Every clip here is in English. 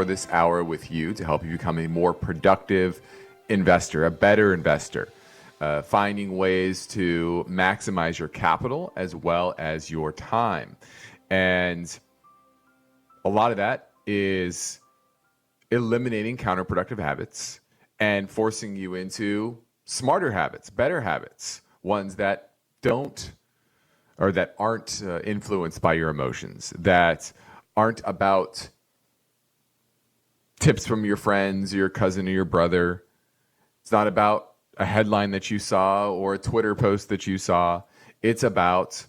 for this hour with you to help you become a more productive investor, a better investor, finding ways to maximize your capital as well as your time. And a lot of that is eliminating counterproductive habits and forcing you into smarter habits, better habits, ones that don't or that aren't influenced by your emotions, that aren't about tips from your friends, your cousin, or your brother. It's not about a headline that you saw or a Twitter post that you saw. It's about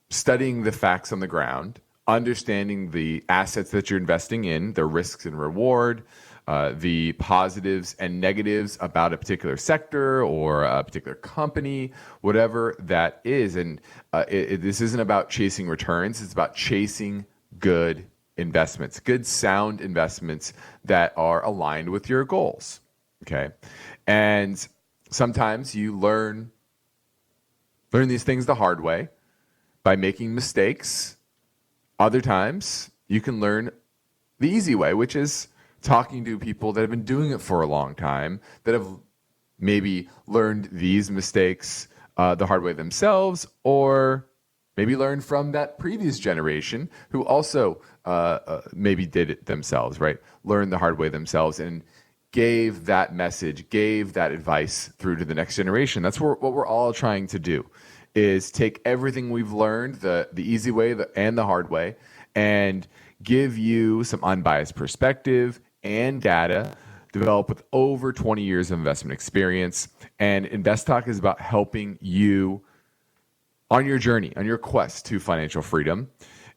studying the facts on the ground, understanding the assets that you're investing in, the risks and reward, the positives and negatives about a particular sector or a particular company, whatever that is. And this isn't about chasing returns. It's about chasing good investments, good sound investments that are aligned with your goals. Okay. And sometimes you learn these things the hard way by making mistakes. Other times you can learn the easy way, which is talking to people that have been doing it for a long time, that have maybe learned these mistakes the hard way themselves, or maybe learned from that previous generation who also maybe did it themselves, right? Learned the hard way themselves and gave that message, gave that advice through to the next generation. That's what we're all trying to do, is take everything we've learned, the easy way and the hard way, and give you some unbiased perspective and data developed with over 20 years of investment experience. And InvestTalk is about helping you on your journey, on your quest to financial freedom.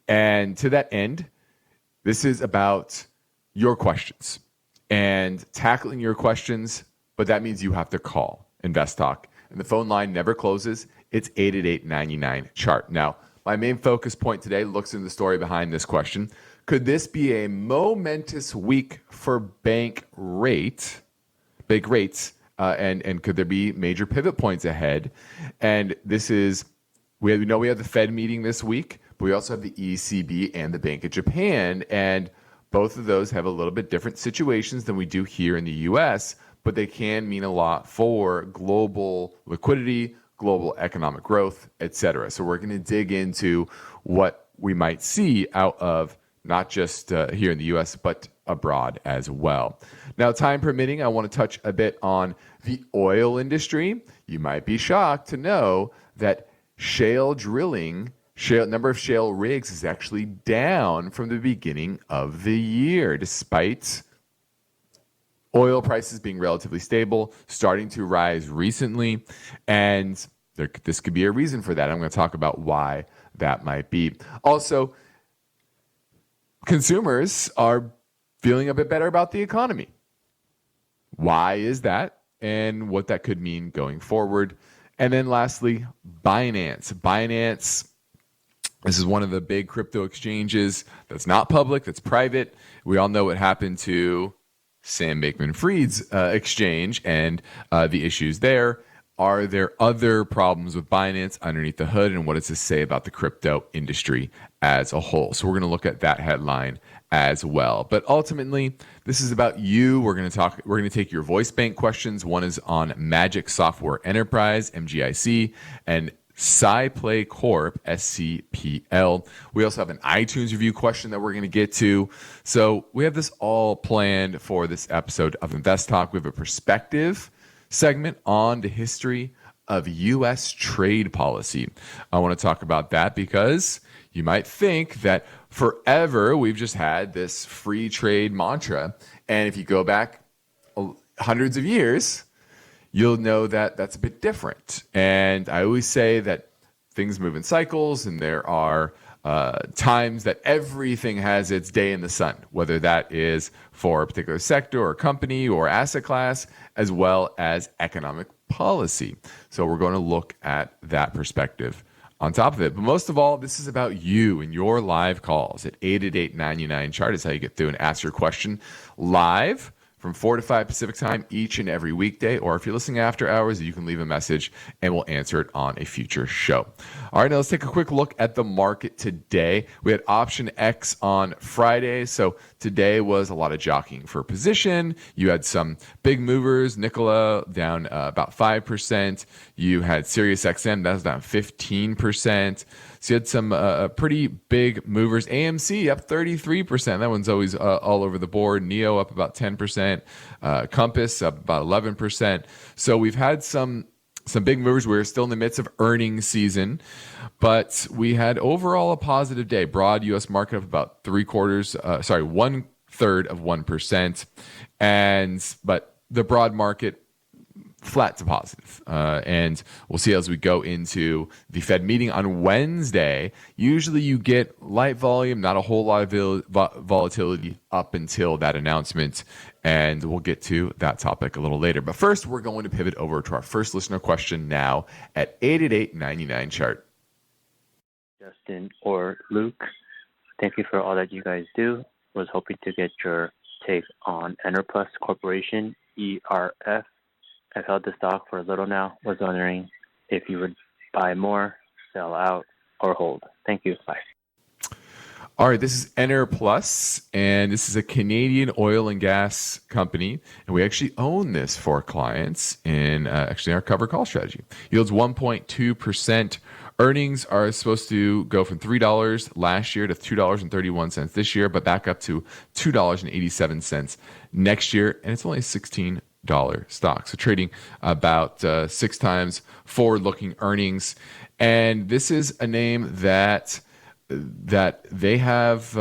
And to that end, this is about your questions and tackling your questions, but that means you have to call InvestTalk. And the phone line never closes. It's 888-99-CHART. Now, my main focus point today looks into the story behind this question. Could this be a momentous week for bank rates? And could there be major pivot points ahead? And this is, we know we have the Fed meeting this week, but we also have the ECB and the Bank of Japan. And both of those have a little bit different situations than we do here in the US, but they can mean a lot for global liquidity, global economic growth, et cetera. So we're going to dig into what we might see out of not just here in the US, but abroad as well. Now, time permitting, I want to touch a bit on the oil industry. You might be shocked to know that number of shale rigs is actually down from the beginning of the year, despite oil prices being relatively stable, starting to rise recently. And this could be a reason for that. I'm going to talk about why that might be. Also, consumers are feeling a bit better about the economy. Why is that? And what that could mean going forward. And then lastly, Binance. Binance, this is one of the big crypto exchanges that's not public, that's private. We all know what happened to Sam Bankman-Fried's exchange and the issues there. Are there other problems with Binance underneath the hood, and what does this say about the crypto industry as a whole? So we're going to look at that headline as well. But ultimately, this is about you. We're going to take your voice bank questions. One is on Magic Software Enterprise, MGIC, and SciPlay Corp, SCPL. We also have an iTunes review question that we're going to get to. So we have this all planned for this episode of InvestTalk. We have a perspective segment on the history of U.S. trade policy. I want to talk about that because you might think that forever we've just had this free trade mantra. And if you go back hundreds of years, you'll know that that's a bit different. And I always say that things move in cycles, and there are times that everything has its day in the sun, whether that is for a particular sector or company or asset class, as well as economic policy. So we're going to look at that perspective on top of it. But most of all, this is about you and your live calls at 888-99-CHART is how you get through and ask your question live from 4 to 5 Pacific time each and every weekday. Or if you're listening after hours, you can leave a message and we'll answer it on a future show. All right, now let's take a quick look at the market today. We had option X on Friday. So today was a lot of jockeying for position. You had some big movers, Nikola down about 5%. You had Sirius XM, that was down 15%. So you had some pretty big movers. AMC up 33%. That one's always all over the board. NEO up about 10%. Compass up about 11%. So we've had some big movers. We're still in the midst of earnings season, but we had overall a positive day. Broad U.S. market up about 1/3 of 1%. But the broad market flat to positive. And we'll see as we go into the Fed meeting on Wednesday. Usually you get light volume, not a whole lot of volatility up until that announcement. And we'll get to that topic a little later. But first, we're going to pivot over to our first listener question now at 888-99-CHART. Justin or Luke, thank you for all that you guys do. Was hoping to get your take on Enerplus Corporation, ERF. I've held the stock for a little now. Was wondering if you would buy more, sell out, or hold. Thank you. Bye. All right, this is Enerplus, and this is a Canadian oil and gas company, and we actually own this for clients in actually our cover call strategy. Yields 1.2%. Earnings are supposed to go from $3 last year to $2.31 this year, but back up to $2.87 next year, and it's only $16 stock. So trading about 6 times forward-looking earnings. And this is a name that they have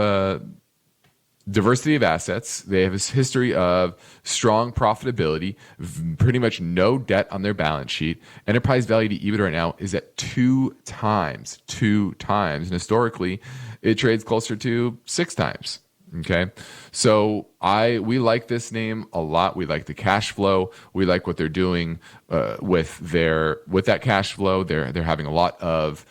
diversity of assets. They have this history of strong profitability, pretty much no debt on their balance sheet. Enterprise value to EBITDA right now is at 2 times. And historically, it trades closer to 6 times. Okay, so we like this name a lot. We like the cash flow. We like what they're doing with that cash flow. They're having a lot of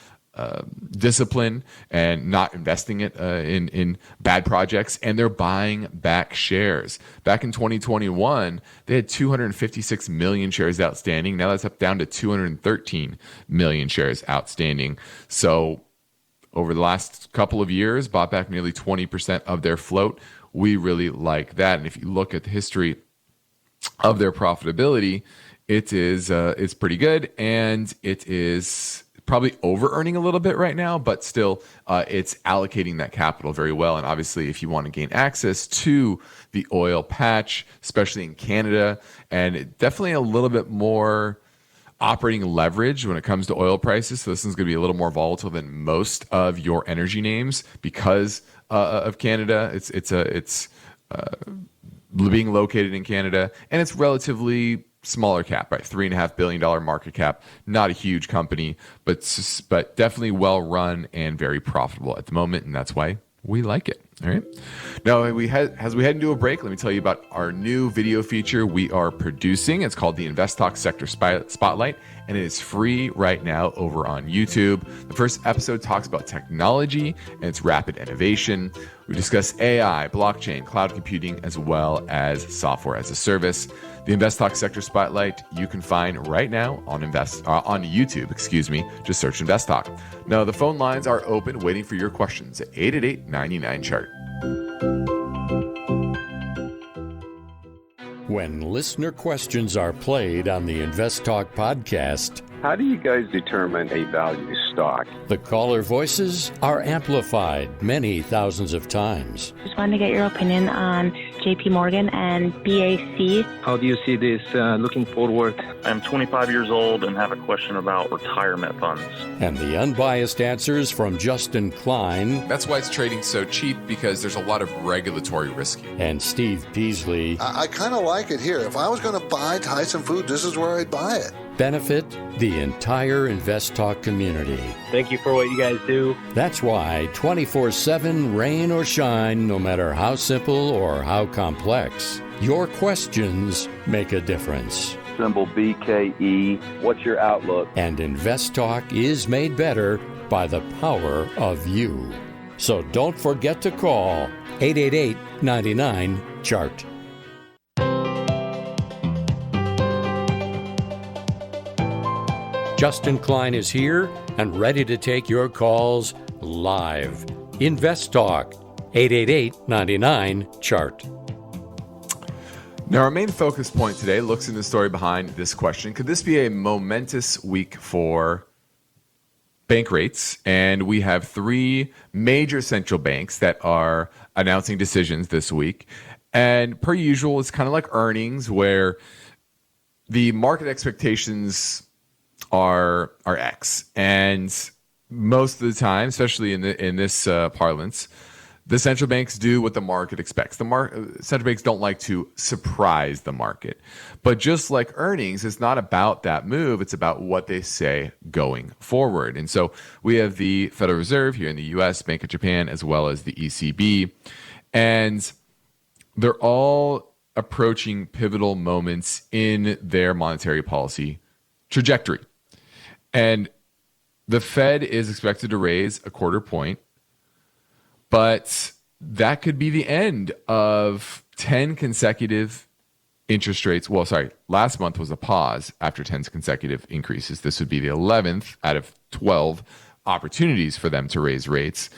discipline and not investing it in bad projects, and they're buying back shares. Back in 2021, they had 256 million shares outstanding. Now that's up down to 213 million shares outstanding. So over the last couple of years, bought back nearly 20% of their float. We really like that. And if you look at the history of their profitability, it's pretty good, and it is probably over-earning a little bit right now, but still it's allocating that capital very well. And obviously, if you want to gain access to the oil patch, especially in Canada, and definitely a little bit more operating leverage when it comes to oil prices. So this is going to be a little more volatile than most of your energy names because of Canada. It's being located in Canada, and it's relatively smaller cap, right? $3.5 billion market cap. Not a huge company, but definitely well run and very profitable at the moment, and that's why we like it. All right. Now, as we head into a break, let me tell you about our new video feature we are producing. It's called the InvestTalk Sector Spotlight, and it is free right now over on YouTube. The first episode talks about technology and its rapid innovation. We discuss AI, blockchain, cloud computing, as well as software as a service. The InvestTalk Sector Spotlight you can find right now on YouTube. Just search InvestTalk. Now, the phone lines are open, waiting for your questions at 888-99-CHART. When listener questions are played on the InvestTalk podcast, how do you guys determine a value stock? The caller voices are amplified many thousands of times. Just wanted to get your opinion on JP Morgan and BAC. How do you see this looking forward? I'm 25 years old and have a question about retirement funds. And the unbiased answers from Justin Klein. That's why it's trading so cheap, because there's a lot of regulatory risk. And Steve Peasley. I kind of like it here. If I was going to buy Tyson Foods, this is where I'd buy it. Benefit the entire InvestTalk community. Thank you for what you guys do. That's why 24/7, rain or shine, no matter how simple or how complex, your questions make a difference. Symbol BKE. What's your outlook? And InvestTalk is made better by the power of you. So don't forget to call 888-99-CHART. Justin Klein is here and ready to take your calls live. InvestTalk, 888-99-CHART. Now, our main focus point today looks in the story behind this question. Could this be a momentous week for bank rates? And we have three major central banks that are announcing decisions this week. And per usual, it's kind of like earnings where the market expectations are X. And most of the time, especially in this parlance, the central banks do what the market expects. Central banks don't like to surprise the market. But just like earnings, it's not about that move. It's about what they say going forward. And so we have the Federal Reserve here in the U.S., Bank of Japan, as well as the ECB. And they're all approaching pivotal moments in their monetary policy trajectory. And the Fed is expected to raise a quarter point. But that could be the end of 10 consecutive interest rates. Well, sorry, last month was a pause after 10 consecutive increases. This would be the 11th out of 12 opportunities for them to raise rates.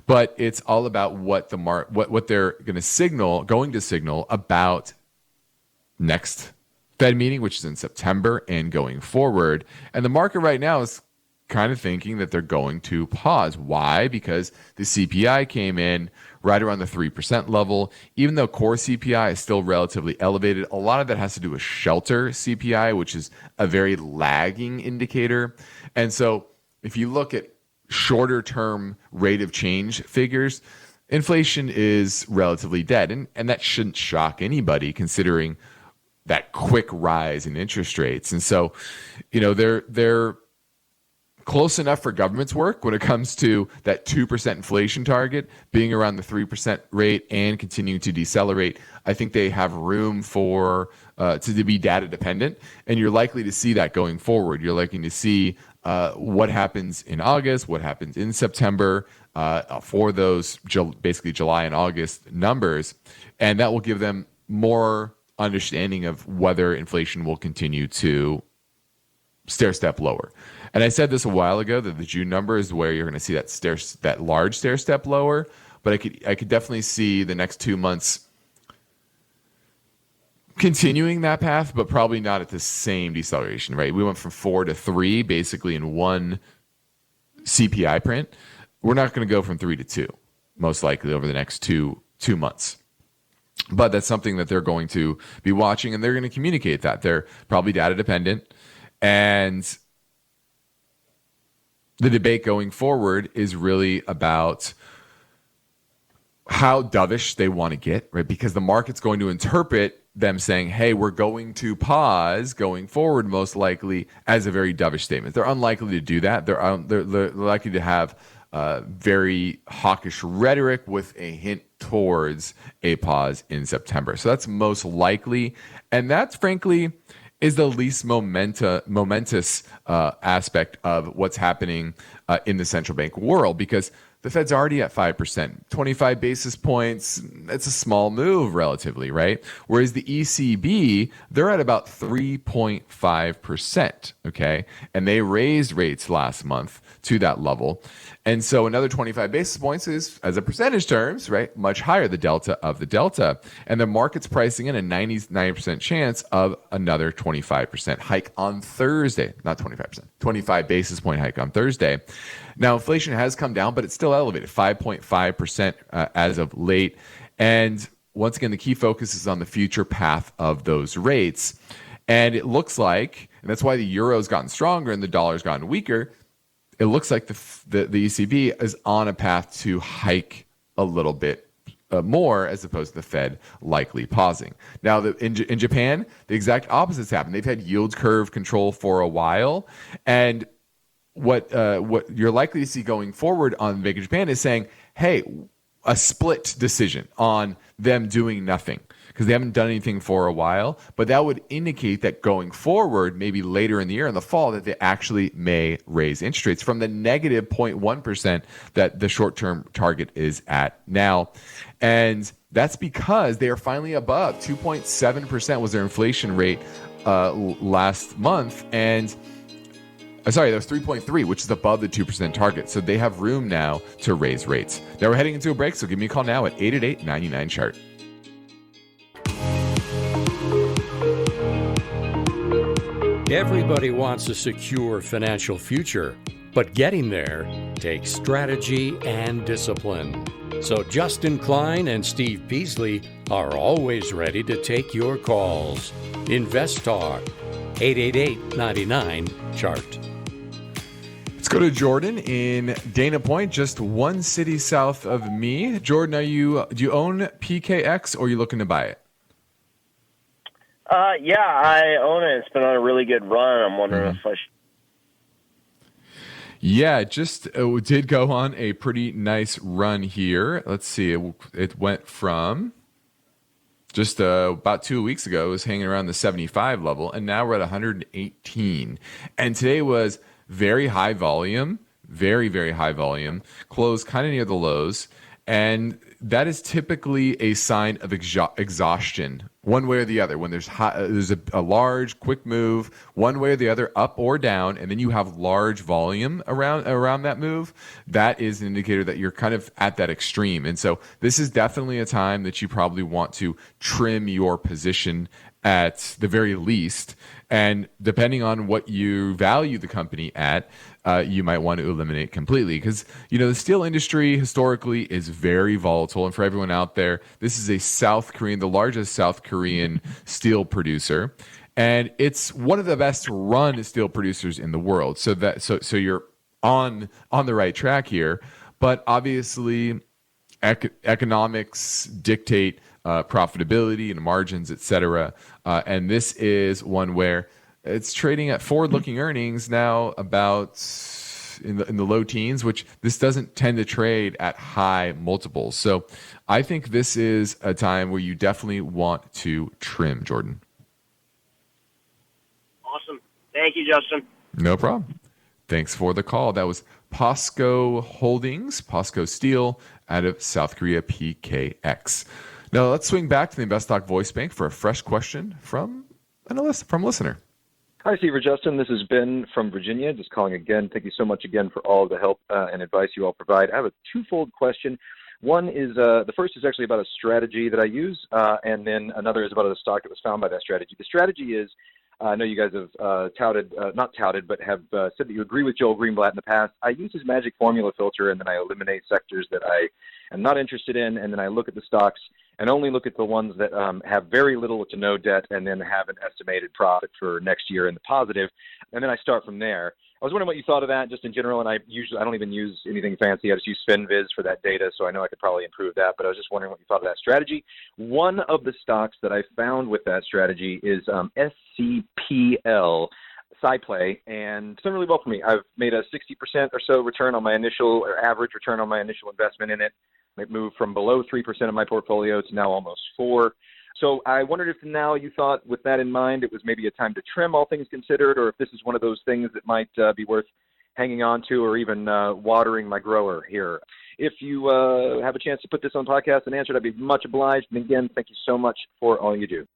But it's all about what they're going to signal about next Fed meeting, which is in September and going forward. And the market right now is kind of thinking that they're going to pause. Why? Because the CPI came in right around the 3% level. Even though core CPI is still relatively elevated, a lot of that has to do with shelter CPI, which is a very lagging indicator. And so if you look at shorter term rate of change figures, inflation is relatively dead. And that shouldn't shock anybody considering that quick rise in interest rates. And so, they're close enough for government's work when it comes to that 2% inflation target being around the 3% rate and continuing to decelerate. I think they have room for to be data dependent, and you're likely to see that going forward. You're likely to see what happens in August, what happens in September for those basically July and August numbers, and that will give them more understanding of whether inflation will continue to stair step lower. And I said this a while ago that the June number is where you're going to see that large stair step lower. But I could definitely see the next 2 months continuing that path, but probably not at the same deceleration, right? We went from 4 to 3 basically in one CPI print. We're not going to go from 3 to 2, most likely over the next two months. But that's something that they're going to be watching, and they're going to communicate that. They're probably data dependent. And the debate going forward is really about how dovish they want to get, right? Because the market's going to interpret them saying, hey, we're going to pause going forward, most likely as a very dovish statement. They're unlikely to do that. They're likely to have very hawkish rhetoric with a hint towards a pause in September. So that's most likely. And that's frankly is the least momentous aspect of what's happening in the central bank world, because the Fed's already at 5%, 25 basis points. It's a small move relatively, right? Whereas the ECB, they're at about 3.5%, okay? And they raised rates last month to that level. And so another 25 basis points is, as a percentage terms, right, much higher, the delta of the delta. And the market's pricing in a 99% chance of another 25% hike on Thursday. Not 25%, 25 basis point hike on Thursday. Now, inflation has come down, but it's still elevated, 5.5% as of late. And once again, the key focus is on the future path of those rates. And it looks like, and that's why the euro's gotten stronger and the dollar's gotten weaker, it looks like the ECB is on a path to hike a little bit more, as opposed to the Fed likely pausing. Now, in Japan, the exact opposite's happened. They've had yield curve control for a while, and what you're likely to see going forward on Bank of Japan is saying, hey, a split decision on them doing nothing, because they haven't done anything for a while. But that would indicate that going forward, maybe later in the year, in the fall, that they actually may raise interest rates from the negative 0.1% that the short-term target is at now. And that's because they are finally above 2.7% was their inflation rate last month. And Sorry, that was 3.3, which is above the 2% target. So they have room now to raise rates. Now we're heading into a break, so give me a call now at 888-99-CHART. Everybody wants a secure financial future, but getting there takes strategy and discipline. So Justin Klein and Steve Peasley are always ready to take your calls. InvestTalk, 888-99-CHART. Let's go to Jordan in Dana Point, just one city south of me. Jordan, do you own PKX or are you looking to buy it? Yeah, I own it. It's been on a really good run. I'm wondering if I should. Yeah, it did go on a pretty nice run here. Let's see. It went from just about 2 weeks ago, it was hanging around the 75 level, and now we're at 118. And today was very high volume, very, very high volume, closed kind of near the lows. And that is typically a sign of exhaustion, one way or the other. When there's a large, quick move, one way or the other, up or down, and then you have large volume around that move, that is an indicator that you're kind of at that extreme. And so this is definitely a time that you probably want to trim your position at the very least. And depending on what you value the company at, you might want to eliminate completely, because the steel industry historically is very volatile. And for everyone out there, this is the largest South Korean steel producer, and it's one of the best run steel producers in the world. So you're on the right track here, but obviously economics dictate profitability and margins, etc. And this is one where it's trading at forward-looking earnings now about in the low teens, which this doesn't tend to trade at high multiples. So I think this is a time where you definitely want to trim, Jordan. Awesome. Thank you, Justin. No problem. Thanks for the call. That was POSCO Holdings, POSCO Steel, out of South Korea, PKX. Now let's swing back to the InvestTalk voice bank for a fresh question from a listener. Hi, Steve or Justin. This is Ben from Virginia, just calling again. Thank you so much again for all the help and advice you all provide. I have a twofold question. One is, the first is actually about a strategy that I use, and then another is about a stock that was found by that strategy. The strategy is, I know you guys have not touted, but have said that you agree with Joel Greenblatt in the past. I use his magic formula filter, and then I eliminate sectors that I am not interested in, and then I look at the stocks and only look at the ones that have very little to no debt and then have an estimated profit for next year in the positive, and then I start from there. I was wondering what you thought of that just in general, and I don't even use anything fancy. I just use FinViz for that data, so I know I could probably improve that, but I was just wondering what you thought of that strategy. One of the stocks that I found with that strategy is SCPL, SciPlay, and it's done really well for me. I've made a 60% or so return on my initial, or average return on my initial investment in it. It moved from below 3% of my portfolio to now almost 4%. So I wondered if now you thought, with that in mind, it was maybe a time to trim, all things considered, or if this is one of those things that might be worth hanging on to, or even watering my grower here. If you have a chance to put this on podcast and answer it, I'd be much obliged. And again, thank you so much for all you do.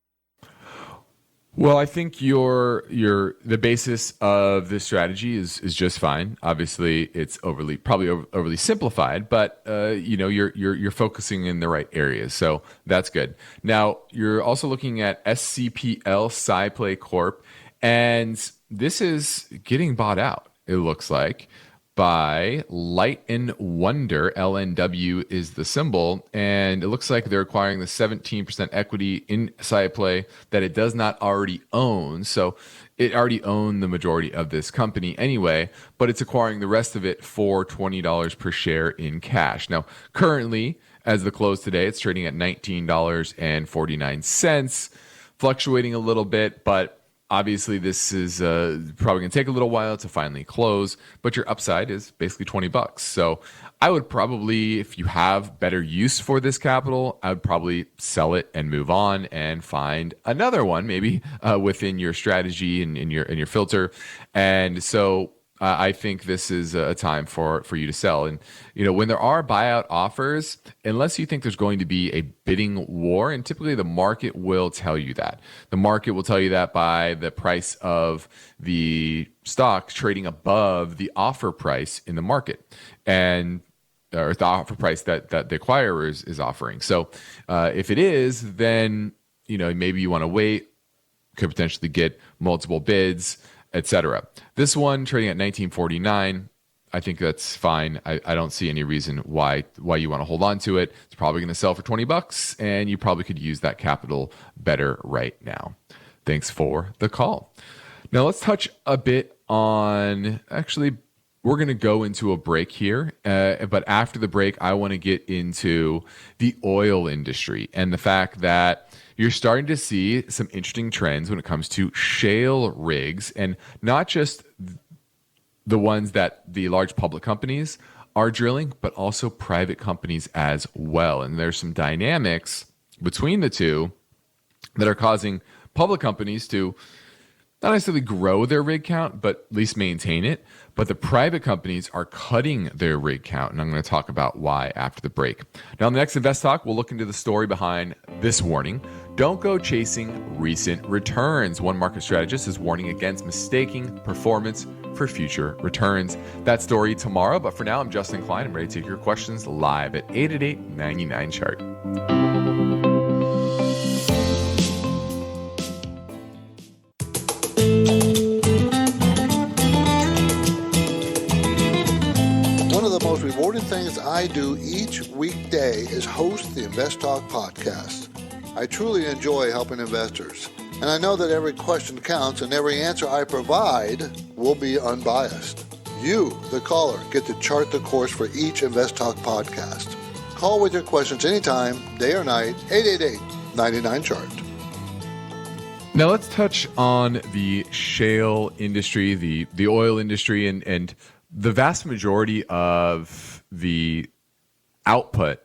Well, I think the basis of this strategy is just fine. Obviously, it's probably overly simplified, but you're focusing in the right areas, so that's good. Now, you're also looking at SCPL, SciPlay Corp, and this is getting bought out, it looks like, by Light and Wonder. LNW is the symbol, and it looks like they're acquiring the 17% equity in SciPlay that it does not already own. So it already owned the majority of this company anyway, but it's acquiring the rest of it for $20 per share in cash. Now, currently, as the close today, it's trading at $19.49, fluctuating a little bit, but obviously, this is probably going to take a little while to finally close, but your upside is basically $20. So I would probably, if you have better use for this capital, I would probably sell it and move on and find another one, maybe within your strategy and in your filter. And so I think this is a time for you to sell. And, when there are buyout offers, unless you think there's going to be a bidding war, and typically the market will tell you that. The market will tell you that by the price of the stock trading above the offer price in the market, or the offer price that the acquirer is offering. So if it is, then, maybe you want to wait, could potentially get multiple bids, etc. This one trading at 1949, I think that's fine. I don't see any reason why you want to hold on to it. It's probably going to sell for $20, and you probably could use that capital better right now. Thanks for the call. Now let's touch a bit on, actually, we're going to go into a break here, but after the break, I want to get into the oil industry and the fact that you're starting to see some interesting trends when it comes to shale rigs, and not just the ones that the large public companies are drilling, but also private companies as well. And there's some dynamics between the two that are causing public companies to not necessarily grow their rig count, but at least maintain it. But the private companies are cutting their rig count, and I'm going to talk about why after the break. Now, in the next Invest Talk, we'll look into the story behind this warning. Don't go chasing recent returns. One market strategist is warning against mistaking performance for future returns. That story tomorrow, but for now, I'm Justin Klein. I'm ready to take your questions live at 888-99-CHART. Rewarding things I do each weekday is host the InvestTalk podcast. I truly enjoy helping investors, and I know that every question counts and every answer I provide will be unbiased. You, the caller, get to chart the course for each InvestTalk podcast. Call with your questions anytime, day or night, 888-99-CHART. Now let's touch on the shale industry, the oil industry, and the vast majority of the output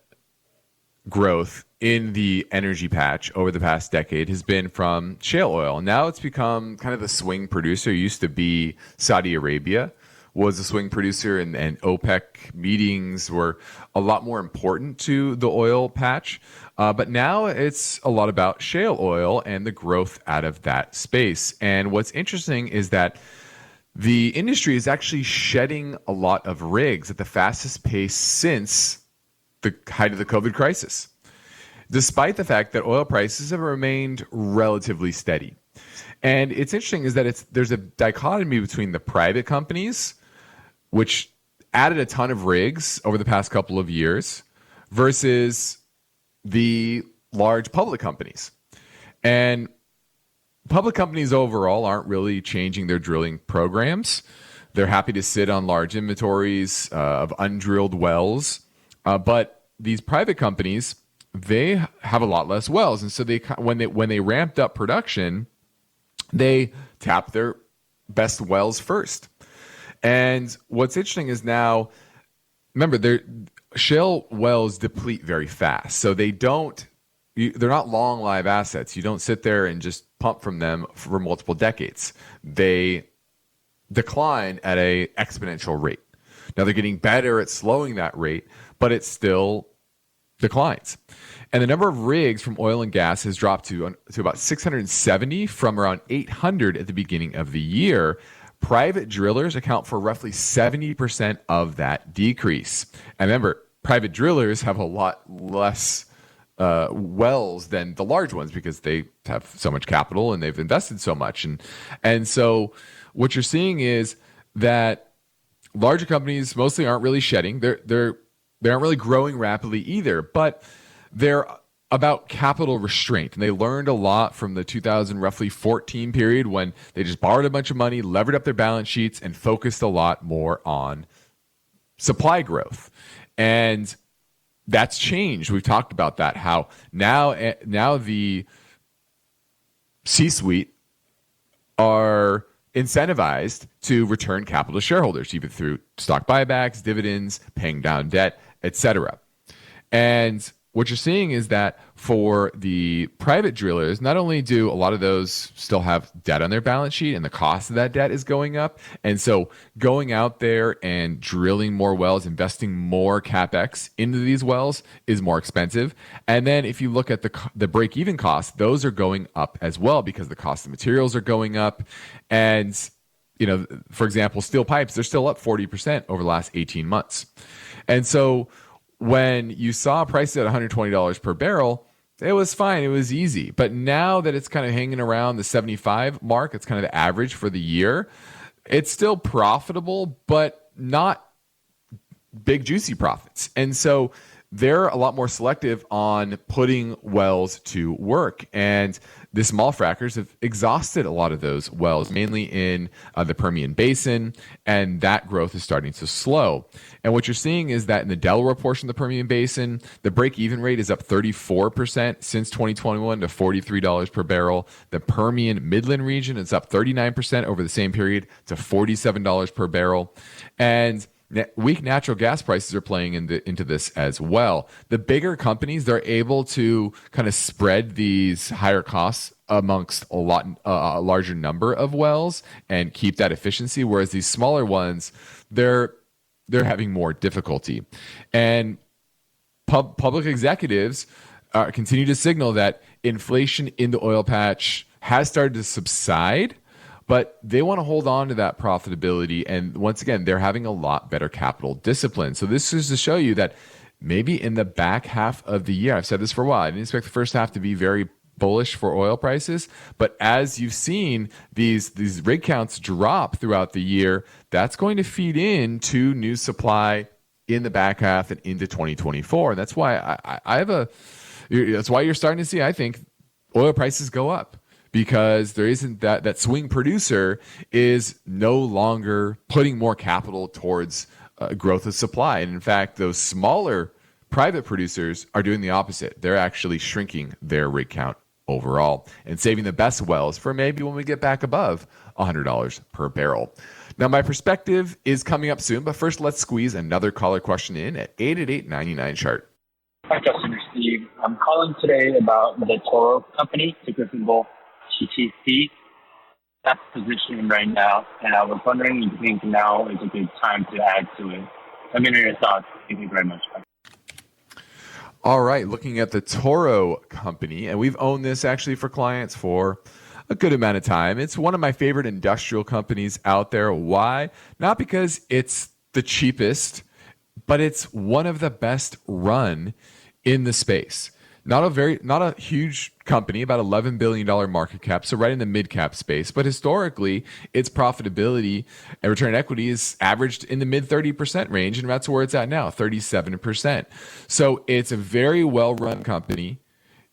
growth in the energy patch over the past decade has been from shale oil. Now it's become kind of the swing producer. It used to be Saudi Arabia was a swing producer, and OPEC meetings were a lot more important to the oil patch. But now it's a lot about shale oil and the growth out of that space. And what's interesting is that the industry is actually shedding a lot of rigs at the fastest pace since the height of the COVID crisis, despite the fact that oil prices have remained relatively steady. And it's interesting is that there's a dichotomy between the private companies, which added a ton of rigs over the past couple of years, versus the large public companies. And public companies overall aren't really changing their drilling programs. They're happy to sit on large inventories of undrilled wells. But these private companies, they have a lot less wells. And so when they ramped up production, they tapped their best wells first. And what's interesting is now, remember, shale wells deplete very fast. So they're not long live assets. You don't sit there and just pump from them for multiple decades. They decline at an exponential rate. Now they're getting better at slowing that rate, but it still declines. And the number of rigs from oil and gas has dropped to about 670 from around 800 at the beginning of the year. Private drillers account for roughly 70% of that decrease. And remember, private drillers have a lot less wells than the large ones because they have so much capital and they've invested so much. And so what you're seeing is that larger companies mostly aren't really shedding. They aren't really growing rapidly either, but they're about capital restraint. And they learned a lot from the 2014 period when they just borrowed a bunch of money, levered up their balance sheets, and focused a lot more on supply growth. And that's changed. We've talked about that, how now the C-suite are incentivized to return capital to shareholders, either through stock buybacks, dividends, paying down debt, etc. And what you're seeing is that for the private drillers, not only do a lot of those still have debt on their balance sheet and the cost of that debt is going up. And so going out there and drilling more wells, investing more CapEx into these wells is more expensive. And then if you look at the break-even costs, those are going up as well because the cost of materials are going up. And, you know, for example, steel pipes, they're still up 40% over the last 18 months. And so when you saw prices at $120 per barrel, it was fine. It was easy. But now that it's kind of hanging around the 75 mark, it's kind of the average for the year. It's still profitable, but not big, juicy profits. And so they're a lot more selective on putting wells to work. And the small frackers have exhausted a lot of those wells, mainly in the Permian Basin, and that growth is starting to slow. And what you're seeing is that in the Delaware portion of the Permian Basin, the break-even rate is up 34% since 2021 to $43 per barrel. The Permian Midland region is up 39% over the same period to $47 per barrel. And weak natural gas prices are playing into this as well. The bigger companies, they're able to kind of spread these higher costs amongst a larger number of wells and keep that efficiency, whereas these smaller ones, they're having more difficulty. And public executives continue to signal that inflation in the oil patch has started to subside, but they want to hold on to that profitability. And once again, they're having a lot better capital discipline. So this is to show you that maybe in the back half of the year, I've said this for a while, I didn't expect the first half to be very bullish for oil prices. But as you've seen these rig counts drop throughout the year, that's going to feed into new supply in the back half and into 2024. And that's why that's why you're starting to see, I think, oil prices go up. Because there isn't that swing producer is no longer putting more capital towards growth of supply. And in fact, those smaller private producers are doing the opposite. They're actually shrinking their rig count overall and saving the best wells for maybe when we get back above $100 per barrel. Now, my perspective is coming up soon, but first let's squeeze another caller question in at 888-99-CHART. Hi, Justin or Steve. I'm calling today about the Toro company, ticker symbol TTC. That's positioning right now, and I was wondering if you think now is a good time to add to it. Let me know your thoughts. Thank you very much. All right, looking at the Toro company, and we've owned this actually for clients for a good amount of time. It's one of my favorite industrial companies out there. Why? Not because it's the cheapest, but it's one of the best run in the space. Not a huge company, about $11 billion market cap, so right in the mid-cap space. But historically, its profitability and return on equity is averaged in the mid-30% range, and that's where it's at now, 37%. So it's a very well-run company.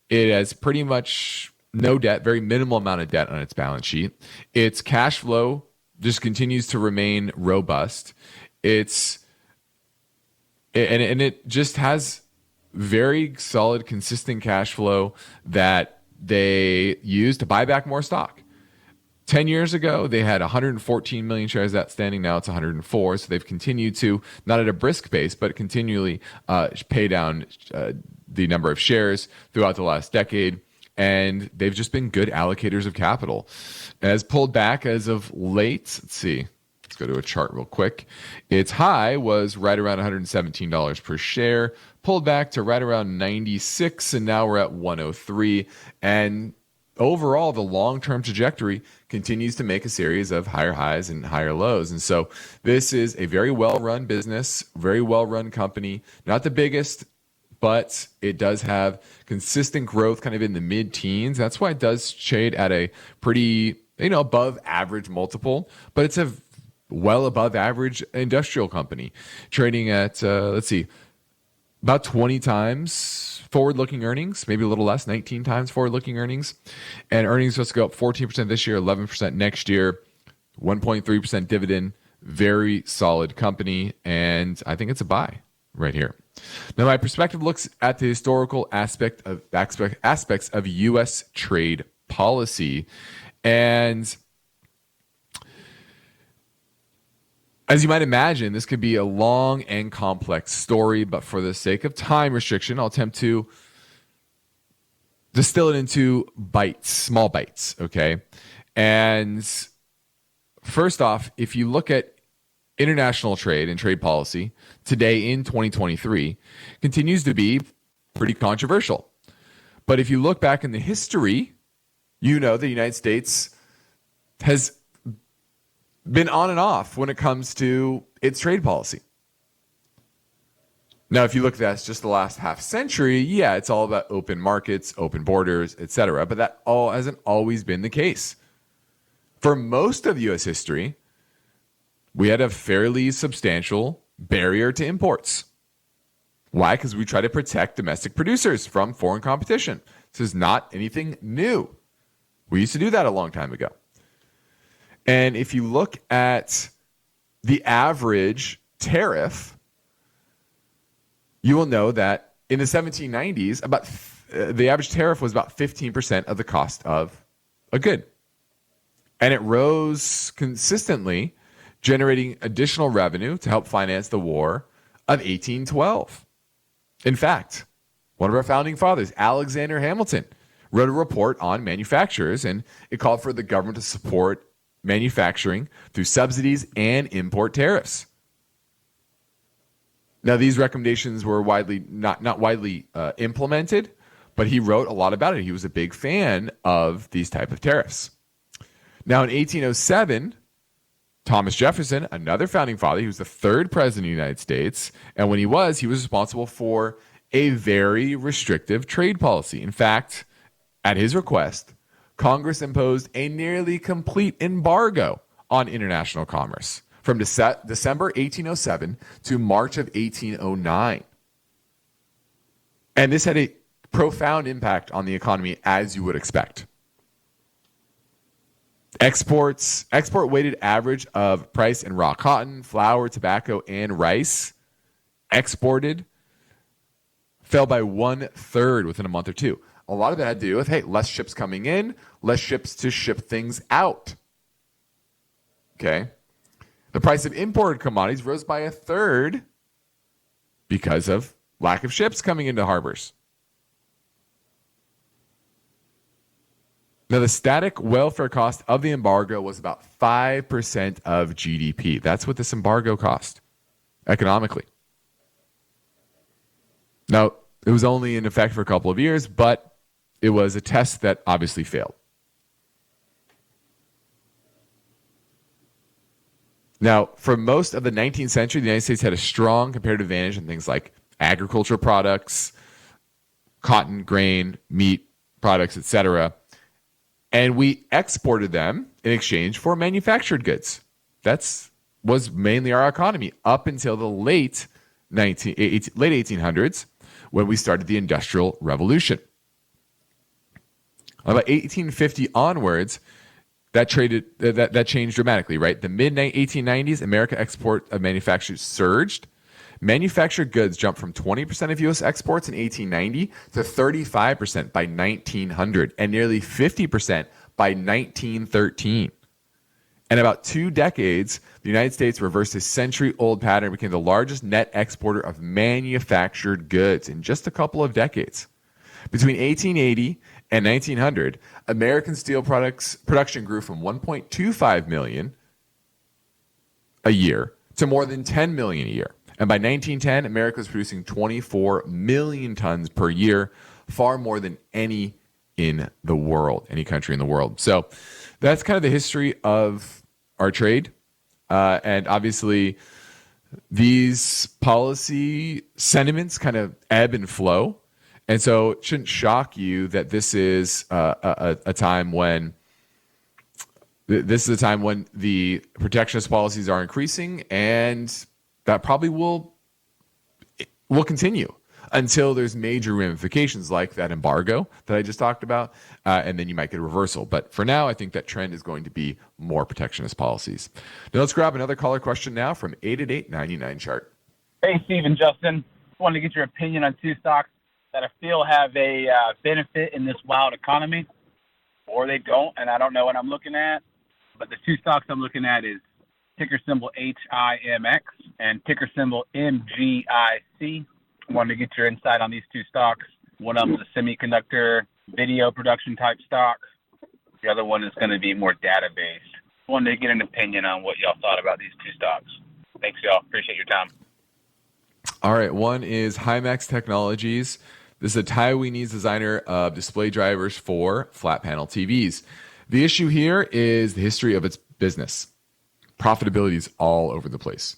It has pretty much no debt, very minimal amount of debt on its balance sheet. Its cash flow just continues to remain robust. It just has very solid, consistent cash flow that they use to buy back more stock. 10 years ago, they had 114 million shares outstanding. Now it's 104. So they've continued to, not at a brisk pace, but continually pay down the number of shares throughout the last decade. And they've just been good allocators of capital. It has pulled back as of late. Let's see. Let's go to a chart real quick. Its high was right around $117 per share, pulled back to right around 96, and now we're at 103. And overall, the long-term trajectory continues to make a series of higher highs and higher lows. And so this is a very well-run business, very well-run company, not the biggest, but it does have consistent growth kind of in the mid-teens. That's why it does trade at a pretty, above average multiple, but it's a well above average industrial company trading at, about 20 times forward-looking earnings, maybe a little less, 19 times forward-looking earnings. And earnings supposed to go up 14% this year, 11% next year, 1.3% dividend. Very solid company, and I think it's a buy right here. Now, my perspective looks at the historical aspects of U.S. trade policy. And As you might imagine, this could be a long and complex story, but for the sake of time restriction, I'll attempt to distill it into bites, small bites, okay? And first off, if you look at international trade and trade policy today in 2023, continues to be pretty controversial. But if you look back in the history, you know the United States has been on and off when it comes to its trade policy. Now, if you look at that as just the last half century, yeah, it's all about open markets, open borders, etc. But that all hasn't always been the case. For most of U.S. history, we had a fairly substantial barrier to imports. Why? Because we try to protect domestic producers from foreign competition. This is not anything new. We used to do that a long time ago. And if you look at the average tariff, you will know that in the 1790s, the average tariff was about 15% of the cost of a good. And it rose consistently, generating additional revenue to help finance the War of 1812. In fact, one of our founding fathers, Alexander Hamilton, wrote a report on manufacturers, and it called for the government to support manufacturing through subsidies and import tariffs. Now, these recommendations were not widely implemented, but he wrote a lot about it. He was a big fan of these type of tariffs. Now, in 1807, Thomas Jefferson, another founding father, he was the third president of the United States, and when he was responsible for a very restrictive trade policy. In fact, at his request, Congress imposed a nearly complete embargo on international commerce from December 1807 to March of 1809. And this had a profound impact on the economy, as you would expect. Export weighted average of price in raw cotton, flour, tobacco, and rice exported fell by 1/3 within a month or two. A lot of that had to do with, less ships coming in, less ships to ship things out. Okay? The price of imported commodities rose by 1/3 because of lack of ships coming into harbors. Now, the static welfare cost of the embargo was about 5% of GDP. That's what this embargo cost economically. Now, it was only in effect for a couple of years, but it was a test that obviously failed. Now, for most of the 19th century, the United States had a strong comparative advantage in things like agricultural products, cotton, grain, meat products, etc. And we exported them in exchange for manufactured goods. That was mainly our economy up until the late 1800s, when we started the Industrial Revolution. About 1850 onwards, that changed dramatically, right? The mid-1890s, America export of manufacturers surged. Manufactured goods jumped from 20% of U.S. exports in 1890 to 35% by 1900 and nearly 50% by 1913. In about 2 decades, the United States reversed a century-old pattern and became the largest net exporter of manufactured goods in just a couple of decades. Between 1880 and 1900, American steel production grew from 1.25 million a year to more than 10 million a year. And by 1910, America was producing 24 million tons per year, far more than any in the world, any country in the world. So that's kind of the history of our trade. And obviously, these policy sentiments kind of ebb and flow. And so it shouldn't shock you that this is a time when the protectionist policies are increasing, and that probably will continue until there's major ramifications like that embargo that I just talked about, and then you might get a reversal. But for now, I think that trend is going to be more protectionist policies. Now let's grab another caller question now from 888-99-CHART. Hey, Steve and Justin. Just wanted to get your opinion on 2 stocks that I feel have a benefit in this wild economy, or they don't, and I don't know what I'm looking at. But the 2 stocks I'm looking at is ticker symbol HIMX, and ticker symbol MGIC. Wanted to get your insight on these two stocks. One of them is a semiconductor video production type stock. The other one is going to be more data-based. Wanted to get an opinion on what y'all thought about these two stocks. Thanks, y'all. Appreciate your time. All right. One is HIMX Technologies. This is a Taiwanese designer of display drivers for flat panel TVs. The issue here is the history of its business. Profitability is all over the place.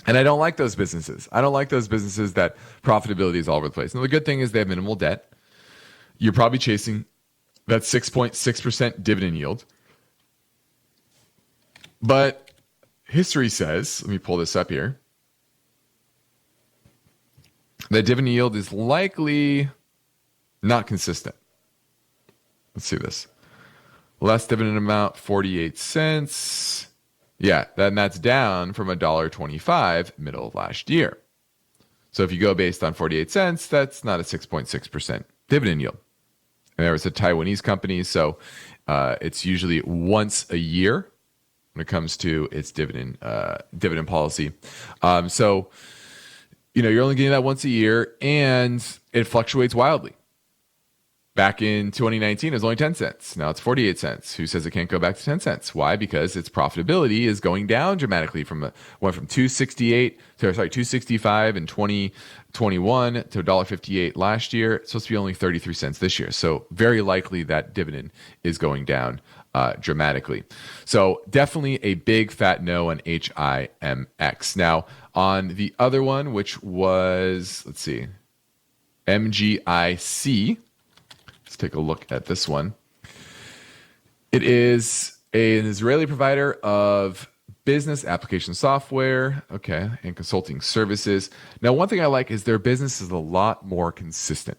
And I don't like those businesses. I don't like those businesses that profitability is all over the place. Now, the good thing is they have minimal debt. You're probably chasing that 6.6% dividend yield. But history says, let me pull this up here, that dividend yield is likely not consistent. Let's see this. Last dividend amount, 48 cents. Yeah, then that's down from $1.25 middle of last year. So if you go based on 48 cents, that's not a 6.6% dividend yield. And there was a Taiwanese company, so it's usually once a year when it comes to its dividend policy. So, you're only getting that once a year, and it fluctuates wildly. Back in 2019, it was only 10 cents. Now it's 48 cents. Who says it can't go back to 10 cents? Why? Because its profitability is going down dramatically went from 265 in 2021 to $1.58 last year. It's supposed to be only 33 cents this year. So very likely that dividend is going down dramatically. So definitely a big fat no on HIMX. Now on the other one, which was, let's see, MGIC. Let's take a look at this one. It is an Israeli provider of business application software, and consulting services. Now, one thing I like is their business is a lot more consistent.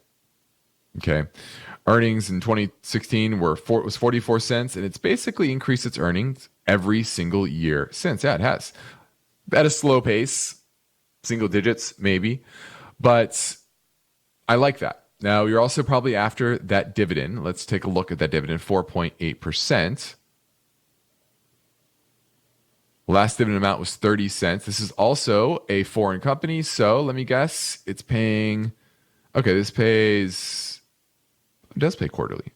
Earnings in 2016 was 44 cents, and it's basically increased its earnings every single year since. Yeah, it has. At a slow pace, single digits maybe, but I like that. Now, you're also probably after that dividend. Let's take a look at that dividend, 4.8%. Last dividend amount was 30 cents. This is also a foreign company, so let me guess. It's paying, this does pay quarterly.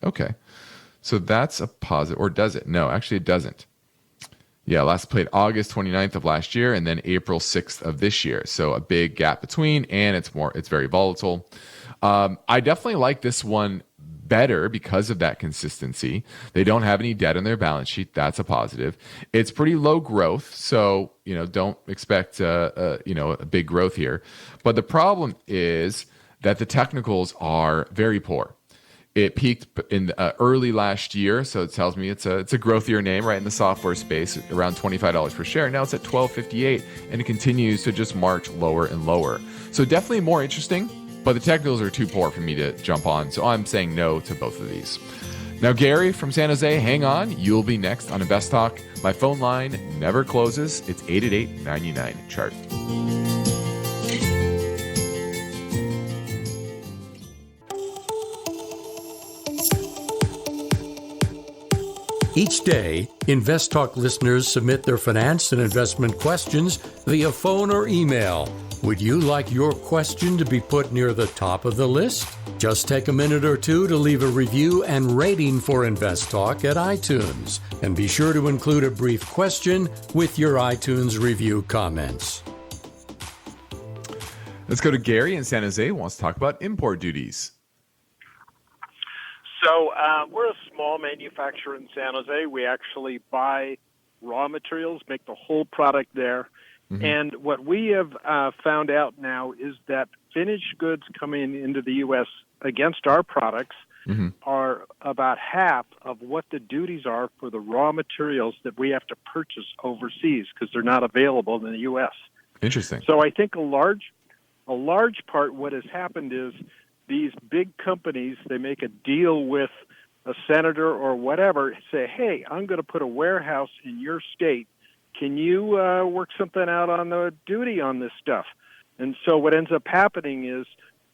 So that's a positive, or does it? No, actually it doesn't. Yeah, last played August 29th of last year, and then April 6th of this year. So a big gap between, and it's very volatile. I definitely like this one better because of that consistency. They don't have any debt on their balance sheet. That's a positive. It's pretty low growth, so don't expect a big growth here. But the problem is that the technicals are very poor. It peaked in early last year, so it tells me it's a growthier name, right, in the software space, around $25 per share. Now it's at $12.58, and it continues to just march lower and lower. So definitely more interesting. But the technicals are too poor for me to jump on, so I'm saying no to both of these. Now, Gary from San Jose, hang on. You'll be next on InvestTalk. My phone line never closes. It's 888-99-CHART. Each day, InvestTalk listeners submit their finance and investment questions via phone or email. Would you like your question to be put near the top of the list? Just take a minute or two to leave a review and rating for InvestTalk at iTunes. And be sure to include a brief question with your iTunes review comments. Let's go to Gary in San Jose, who wants to talk about import duties. So we're a small manufacturer in San Jose. We actually buy raw materials, make the whole product there. Mm-hmm. And what we have found out now is that finished goods coming into the U.S. against our products are about half of what the duties are for the raw materials that we have to purchase overseas because they're not available in the U.S. Interesting. So I think a large part what has happened is these big companies, they make a deal with a senator or whatever, say, hey, I'm going to put a warehouse in your state. Can you work something out on the duty on this stuff? And so what ends up happening is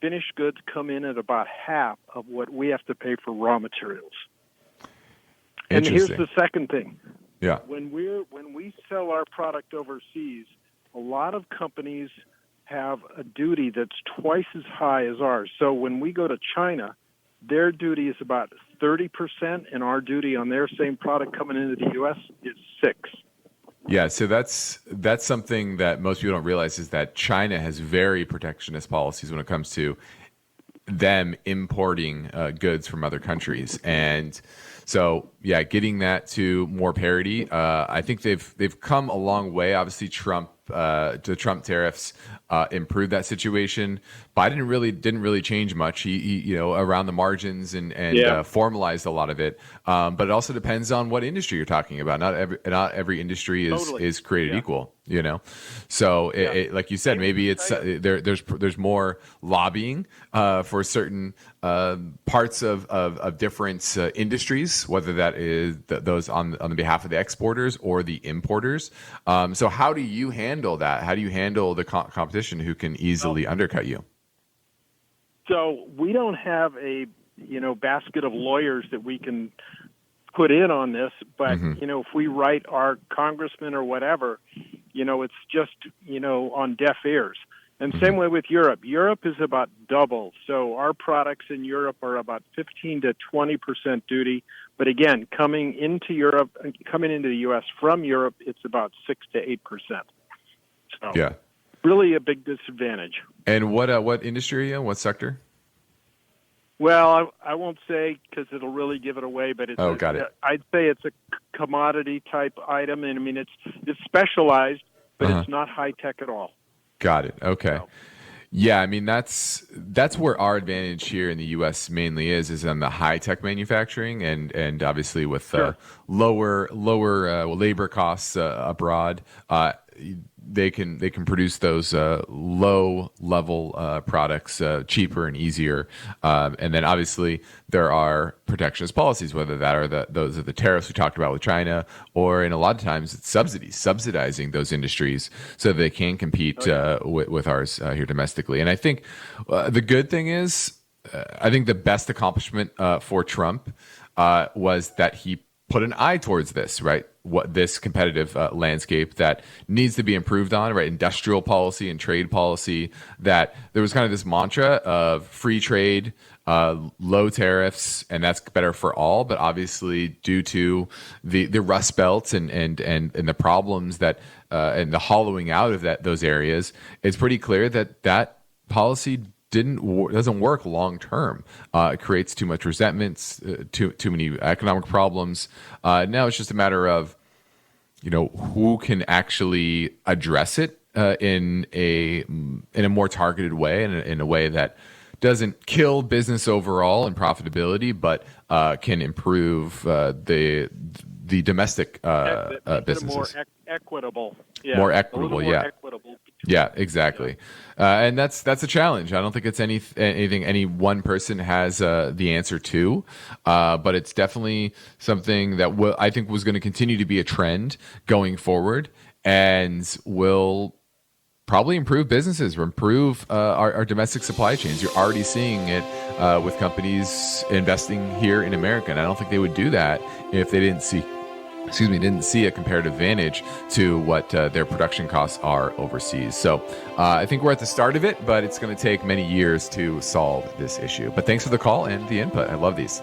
finished goods come in at about half of what we have to pay for raw materials. And here's the second thing. Yeah. When we sell our product overseas, a lot of companies have a duty that's twice as high as ours. So when we go to China, their duty is about 30%, and our duty on their same product coming into the U.S. is 6%. Yeah, so that's something that most people don't realize is that China has very protectionist policies when it comes to them importing goods from other countries. And so, yeah, getting that to more parity, I think they've come a long way. Obviously, the Trump tariffs improved that situation. Biden didn't really change much. He around the margins and formalized a lot of it. But it also depends on what industry you're talking about. Not every industry is created equal. So like you said, maybe it's there's more lobbying for certain parts of different industries, whether that is those on the behalf of the exporters or the importers. So how do you handle that? How do you handle the competition who can easily undercut you? So we don't have a basket of lawyers that we can put in on this, but if we write our congressman or whatever, it's just on deaf ears. And same way with Europe. Europe is about double. So our products in Europe are about 15 to 20% duty. But again, coming into the U.S. from Europe, it's about 6 to 8%. So really a big disadvantage. And what industry are you in? What sector? Well, I won't say because it'll really give it away, but got it. I'd say it's a commodity type item, and I mean it's specialized, but it's not high tech at all. Got it. Okay. So. Yeah, I mean that's where our advantage here in the U.S. mainly is on the high tech manufacturing, and obviously with lower labor costs abroad. They can produce those low level products cheaper and easier, and then obviously there are protectionist policies, whether that are those are the tariffs we talked about with China, or in a lot of times it's subsidizing those industries so they can compete with ours here domestically. And I think the good thing is, I think the best accomplishment for Trump was that he put an eye towards this, right? What this competitive landscape that needs to be improved on, right? Industrial policy and trade policy, that there was kind of this mantra of free trade, low tariffs, and that's better for all. But obviously, due to the Rust Belt and the problems that and the hollowing out of those areas, it's pretty clear that policy doesn't work long term. It creates too much resentments, too many economic problems. Now it's just a matter of who can actually address it in a more targeted way, and in a way that doesn't kill business overall and profitability, but can improve the domestic businesses. More equitable. More equitable. Equitable. Yeah, exactly. And that's a challenge. I don't think it's anything any one person has the answer to, but it's definitely something that I think was going to continue to be a trend going forward, and will probably improve businesses, or improve our domestic supply chains. You're already seeing it with companies investing here in America, and I don't think they would do that if they didn't see a comparative advantage to what their production costs are overseas. So I think we're at the start of it, but it's going to take many years to solve this issue. But thanks for the call and the input. I love these.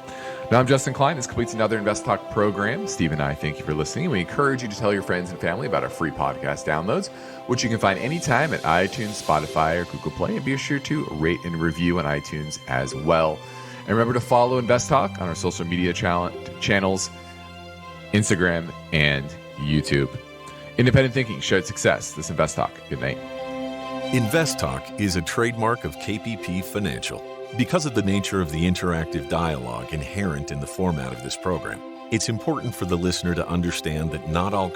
Now, I'm Justin Klein. This completes another InvestTalk program. Steve and I thank you for listening. We encourage you to tell your friends and family about our free podcast downloads, which you can find anytime at iTunes, Spotify, or Google Play. And be sure to rate and review on iTunes as well. And remember to follow InvestTalk on our social media channels, Instagram, and YouTube. Independent thinking, shared success. This is InvestTalk. Good night. InvestTalk is a trademark of KPP Financial. Because of the nature of the interactive dialogue inherent in the format of this program, it's important for the listener to understand that not all